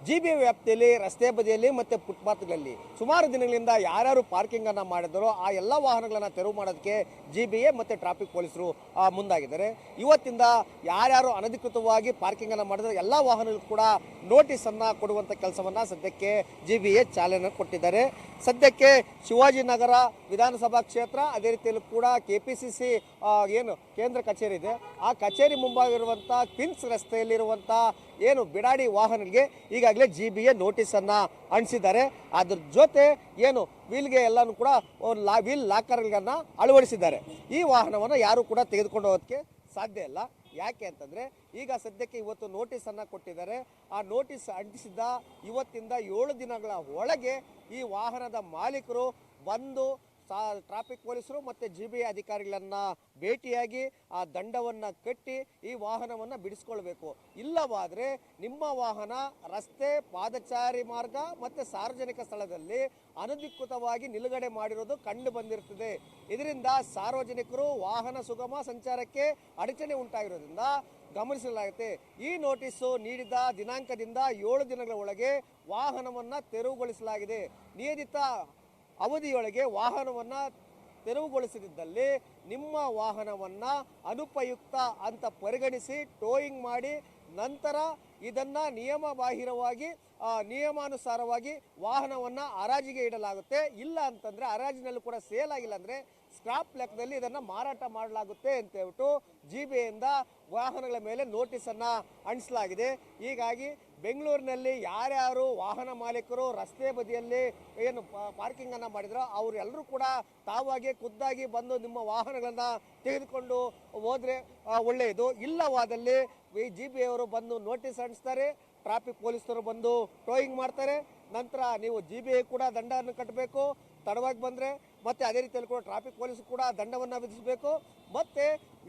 GBA ವ್ಯಾಪ್ತಿಯಲ್ಲಿ ರಸ್ತೆ ಬದಿಯಲ್ಲಿ ಮತ್ತು ಫುಟ್ಪಾತ್ಗಳಲ್ಲಿ ಸುಮಾರು ದಿನಗಳಿಂದ ಯಾರ್ಯಾರು ಪಾರ್ಕಿಂಗನ್ನು ಮಾಡಿದರೋ ಆ ಎಲ್ಲ ವಾಹನಗಳನ್ನು ತೆರವು ಮಾಡೋದಕ್ಕೆ ಜಿಬಿಎ ಮತ್ತು ಟ್ರಾಫಿಕ್ ಪೊಲೀಸರು ಮುಂದಾಗಿದ್ದಾರೆ. ಇವತ್ತಿಂದ ಯಾರ್ಯಾರು ಅನಧಿಕೃತವಾಗಿ ಪಾರ್ಕಿಂಗನ್ನು ಮಾಡಿದ್ರೆ ಎಲ್ಲ ವಾಹನಗಳು ಕೂಡ ನೋಟಿಸನ್ನು ಕೊಡುವಂಥ ಕೆಲಸವನ್ನು ಸದ್ಯಕ್ಕೆ ಜಿಬಿಎ ಚಾಲನೆ ಕೊಟ್ಟಿದ್ದಾರೆ. ಸದ್ಯಕ್ಕೆ ಶಿವಾಜಿನಗರ ವಿಧಾನಸಭಾ ಕ್ಷೇತ್ರ, ಅದೇ ರೀತಿಯಲ್ಲೂ ಕೂಡ ಕೆಪಿಸಿಸಿ ಏನು ಕೇಂದ್ರ ಕಚೇರಿ ಇದೆ, ಆ ಕಚೇರಿ ಮುಂಭಾಗಿರುವಂಥ ಕ್ವಿನ್ಸ್ ರಸ್ತೆಯಲ್ಲಿರುವಂಥ ಏನು ಬಿಡಾಡಿ ವಾಹನಗಳಿಗೆ ಈಗಾಗಲೇ ಜಿಬಿಎ ನೋಟಿಸನ್ನು ಅಂಟಿಸಿದ್ದಾರೆ. ಅದ್ರ ಜೊತೆ ಏನು ವೀಲ್ಗೆ ಎಲ್ಲನೂ ಕೂಡ ವೀಲ್ ಲಾಕರ್ಗಳನ್ನು ಅಳವಡಿಸಿದ್ದಾರೆ. ಈ ವಾಹನವನ್ನು ಯಾರು ಕೂಡ ತೆಗೆದುಕೊಂಡು ಹೋಗೋದಕ್ಕೆ ಸಾಧ್ಯ ಇಲ್ಲ. ಯಾಕೆ ಅಂತಂದರೆ ಈಗ ಸದ್ಯಕ್ಕೆ ಇವತ್ತು ನೋಟಿಸನ್ನು ಕೊಟ್ಟಿದ್ದಾರೆ. ಆ ನೋಟಿಸ್ ಅಂಟಿಸಿದ ಇವತ್ತಿಂದ 7 ದಿನಗಳ ಒಳಗೆ ಈ ವಾಹನದ ಮಾಲೀಕರು ಬಂದು ಟ್ರಾಫಿಕ್ ಪೊಲೀಸರು ಮತ್ತು ಜಿಬಿಎ ಅಧಿಕಾರಿಗಳನ್ನು ಭೇಟಿಯಾಗಿ ಆ ದಂಡವನ್ನು ಕಟ್ಟಿ ಈ ವಾಹನವನ್ನು ಬಿಡಿಸ್ಕೊಳ್ಬೇಕು. ಇಲ್ಲವಾದರೆ ನಿಮ್ಮ ವಾಹನ ರಸ್ತೆ, ಪಾದಚಾರಿ ಮಾರ್ಗ ಮತ್ತು ಸಾರ್ವಜನಿಕ ಸ್ಥಳದಲ್ಲಿ ಅನಧಿಕೃತವಾಗಿ ನಿಲುಗಡೆ ಮಾಡಿರೋದು ಕಂಡು ಬಂದಿರುತ್ತದೆ. ಇದರಿಂದ ಸಾರ್ವಜನಿಕರು ವಾಹನ ಸುಗಮ ಸಂಚಾರಕ್ಕೆ ಅಡಚಣೆ ಉಂಟಾಗಿರೋದ್ರಿಂದ ಗಮನಿಸಲಾಗುತ್ತೆ. ಈ ನೋಟಿಸು ನೀಡಿದ ದಿನಾಂಕದಿಂದ 7 ದಿನಗಳ ಒಳಗೆ ವಾಹನವನ್ನು ತೆರವುಗೊಳಿಸಲಾಗಿದೆ. ನಿಗದಿತ ಅವಧಿಯೊಳಗೆ ವಾಹನವನ್ನು ತೆರವುಗೊಳಿಸದಿದ್ದಲ್ಲಿ ನಿಮ್ಮ ವಾಹನವನ್ನು ಅನುಪಯುಕ್ತ ಅಂತ ಪರಿಗಣಿಸಿ ಟೋಯಿಂಗ್ ಮಾಡಿ ನಂತರ ಇದನ್ನು ನಿಯಮಾನುಸಾರವಾಗಿ ವಾಹನವನ್ನು ಹರಾಜಿಗೆ ಇಡಲಾಗುತ್ತೆ. ಇಲ್ಲ ಅಂತಂದರೆ ಹರಾಜಿನಲ್ಲೂ ಕೂಡ ಸೇಲ್ ಆಗಿಲ್ಲ ಅಂದರೆ ಸ್ಕ್ರಾಪ್ ಲೆಕ್ಕದಲ್ಲಿ ಇದನ್ನು ಮಾರಾಟ ಮಾಡಲಾಗುತ್ತೆ ಅಂತ ಹೇಳ್ಬಿಟ್ಟು ಜಿಬಿಎಯಿಂದ ವಾಹನಗಳ ಮೇಲೆ ನೋಟಿಸನ್ನು ಅಂಟಿಸಲಾಗಿದೆ. ಹೀಗಾಗಿ ಬೆಂಗಳೂರಿನಲ್ಲಿ ಯಾರ್ಯಾರು ವಾಹನ ಮಾಲೀಕರು ರಸ್ತೆ ಬದಿಯಲ್ಲಿ ಏನು ಪಾರ್ಕಿಂಗನ್ನು ಮಾಡಿದ್ರೋ ಅವರೆಲ್ಲರೂ ಕೂಡ ತಾವಾಗೆ ಖುದ್ದಾಗಿ ಬಂದು ನಿಮ್ಮ ವಾಹನಗಳನ್ನು ತೆಗೆದುಕೊಂಡು ಹೋದರೆ ಒಳ್ಳೆಯದು. ಇಲ್ಲವಾದಲ್ಲಿ ಜಿಬಿಎವರು ಬಂದು ನೋಟಿಸ್ ಅಂಟಿಸ್ತಾರೆ, ಟ್ರಾಫಿಕ್ ಪೊಲೀಸರು ಬಂದು ಟೋಯಿಂಗ್ ಮಾಡ್ತಾರೆ. ನಂತರ ನೀವು ಜಿಬಿಎ ಕೂಡ ದಂಡವನ್ನು ಕಟ್ಟಬೇಕು ತಡವಾಗಿ ಬಂದರೆ, ಮತ್ತು ಅದೇ ರೀತಿಯಲ್ಲಿ ಕೂಡ ಟ್ರಾಫಿಕ್ ಪೊಲೀಸ್ ಕೂಡ ದಂಡವನ್ನು ವಿಧಿಸಬೇಕು. ಮತ್ತು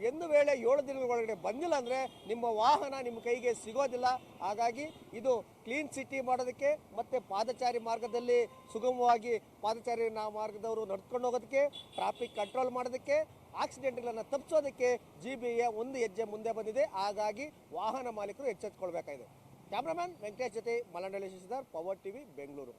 ಒಂದು ವೇಳೆ 7 ದಿನಗಳ ಒಳಗಡೆ ಬಂದಿಲ್ಲ ಅಂದರೆ ನಿಮ್ಮ ವಾಹನ ನಿಮ್ಮ ಕೈಗೆ ಸಿಗೋದಿಲ್ಲ. ಹಾಗಾಗಿ ಇದು ಕ್ಲೀನ್ ಸಿಟಿ ಮಾಡೋದಕ್ಕೆ ಮತ್ತು ಪಾದಚಾರಿ ಮಾರ್ಗದಲ್ಲಿ ಸುಗಮವಾಗಿ ಪಾದಚಾರಿ ಮಾರ್ಗದವರು ನಡ್ಕೊಂಡು ಹೋಗೋದಕ್ಕೆ, ಟ್ರಾಫಿಕ್ ಕಂಟ್ರೋಲ್ ಮಾಡೋದಕ್ಕೆ, ಆಕ್ಸಿಡೆಂಟ್ಗಳನ್ನು ತಪ್ಪಿಸೋದಕ್ಕೆ ಜಿಬಿಎ ಒಂದು ಹೆಜ್ಜೆ ಮುಂದೆ ಬಂದಿದೆ. ಹಾಗಾಗಿ ವಾಹನ ಮಾಲೀಕರು ಎಚ್ಚೆತ್ತುಕೊಳ್ಬೇಕಾಗಿದೆ. ಕ್ಯಾಮ್ರಾಮನ್ ವೆಂಕಟೇಶ್ ಜೊತೆ ಮಲಂಡಳ್ಳಿ ಶಶಿಧರ್, ಪವರ್ ಟಿವಿ, ಬೆಂಗಳೂರು.